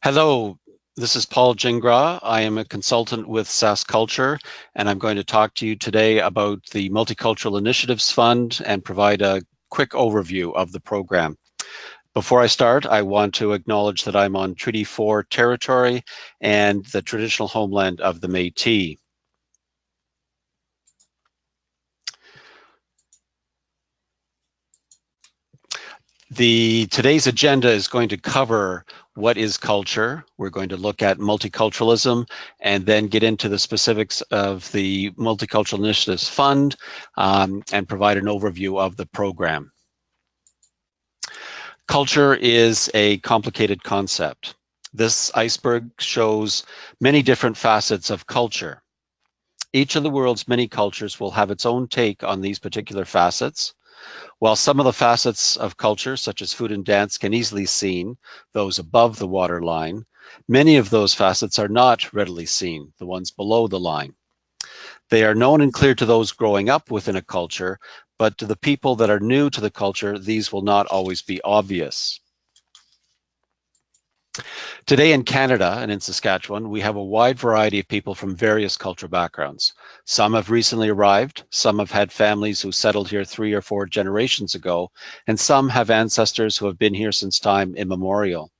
Hello, this is Paul Gingras. I am a consultant with SaskCulture, and I'm going to talk to you today about the Multicultural Initiatives Fund and provide a quick overview of the program. Before I start, I want to acknowledge that I'm on Treaty 4 territory and the traditional homeland of the Métis. Today's agenda is going to cover what is culture. We're going to look at multiculturalism and then get into the specifics of the Multicultural Initiatives Fund and provide an overview of the program. Culture is a complicated concept. This iceberg shows many different facets of culture. Each of the world's many cultures will have its own take on these particular facets. While some of the facets of culture, such as food and dance, can easily be seen, those above the waterline, many of those facets are not readily seen, the ones below the line. They are known and clear to those growing up within a culture, but to the people that are new to the culture, these will not always be obvious. Today in Canada and in Saskatchewan, we have a wide variety of people from various cultural backgrounds. Some have recently arrived, some have had families who settled here 3 or 4 generations ago, and some have ancestors who have been here since time immemorial.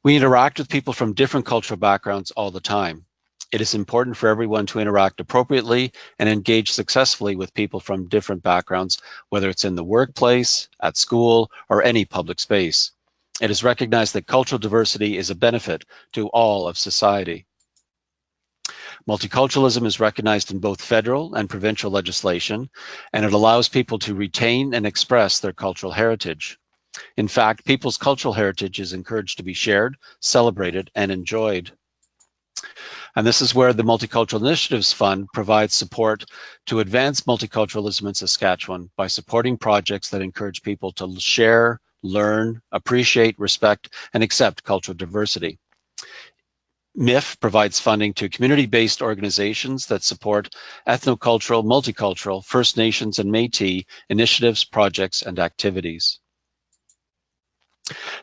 We interact with people from different cultural backgrounds all the time. It is important for everyone to interact appropriately and engage successfully with people from different backgrounds, whether it's in the workplace, at school, or any public space. It is recognized that cultural diversity is a benefit to all of society. Multiculturalism is recognized in both federal and provincial legislation, and it allows people to retain and express their cultural heritage. In fact, people's cultural heritage is encouraged to be shared, celebrated, and enjoyed. And this is where the Multicultural Initiatives Fund provides support to advance multiculturalism in Saskatchewan by supporting projects that encourage people to share, learn, appreciate, respect, and accept cultural diversity. MIF provides funding to community-based organizations that support ethnocultural, multicultural, First Nations, and Métis initiatives, projects, and activities.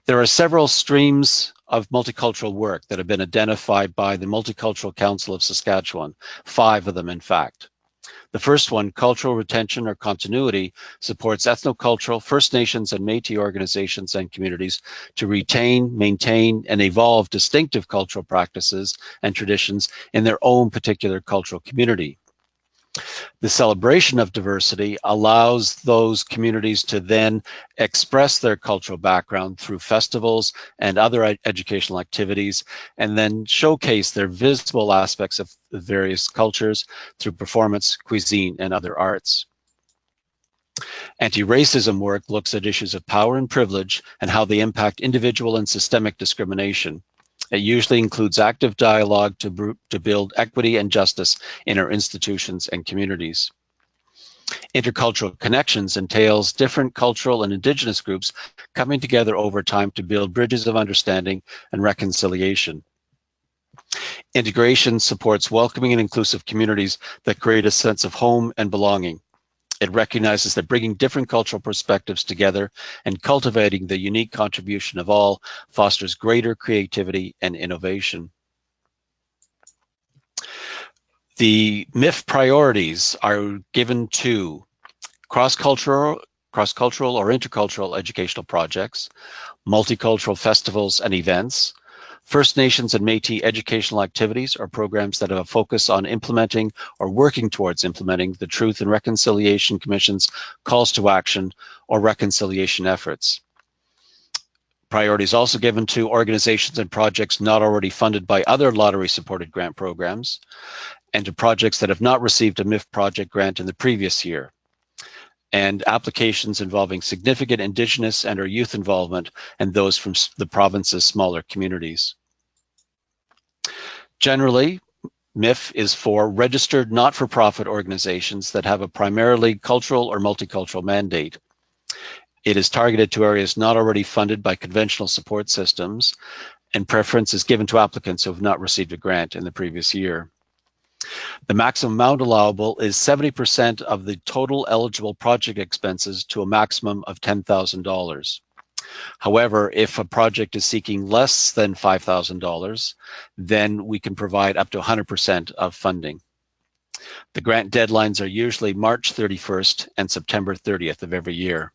There are several streams of multicultural work that have been identified by the Multicultural Council of Saskatchewan, 5 of them in fact. The first one, cultural retention or continuity, supports ethnocultural, First Nations and Métis organizations and communities to retain, maintain, and evolve distinctive cultural practices and traditions in their own particular cultural community. The celebration of diversity allows those communities to then express their cultural background through festivals and other educational activities, and then showcase their visible aspects of the various cultures through performance, cuisine, and other arts. Anti-racism work looks at issues of power and privilege and how they impact individual and systemic discrimination. It usually includes active dialogue to build equity and justice in our institutions and communities. Intercultural connections entails different cultural and Indigenous groups coming together over time to build bridges of understanding and reconciliation. Integration supports welcoming and inclusive communities that create a sense of home and belonging. It recognizes that bringing different cultural perspectives together and cultivating the unique contribution of all fosters greater creativity and innovation. The MIF priorities are given to cross-cultural or intercultural educational projects, multicultural festivals and events, First Nations and Métis educational activities or programs that have a focus on implementing or working towards implementing the Truth and Reconciliation Commission's calls to action or reconciliation efforts. Priorities also given to organizations and projects not already funded by other lottery-supported grant programs, and to projects that have not received a MIF project grant in the previous year, and applications involving significant Indigenous and or youth involvement and those from the province's smaller communities. Generally, MIF is for registered not-for-profit organizations that have a primarily cultural or multicultural mandate. It is targeted to areas not already funded by conventional support systems, and preference is given to applicants who have not received a grant in the previous year. The maximum amount allowable is 70% of the total eligible project expenses to a maximum of $10,000. However, if a project is seeking less than $5,000, then we can provide up to 100% of funding. The grant deadlines are usually March 31st and September 30th of every year.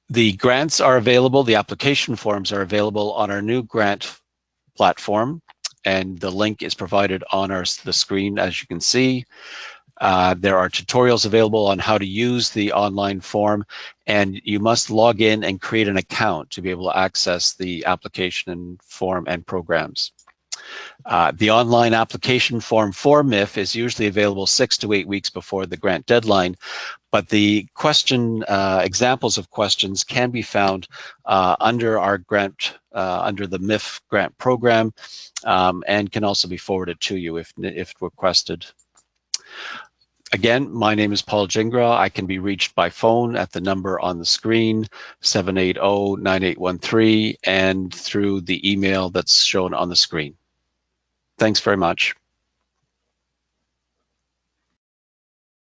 The grants are available, the application forms are available on our new grant platform, and the link is provided on the screen, as you can see. There are tutorials available on how to use the online form, and you must log in and create an account to be able to access the application and form and programs. The online application form for MIF is usually available 6 to 8 weeks before the grant deadline, but the question examples of questions can be found under our grant, under the MIF Grant Program, and can also be forwarded to you if requested. Again, my name is Paul Gingras. I can be reached by phone at the number on the screen, 780-9813, and through the email that's shown on the screen. Thanks very much.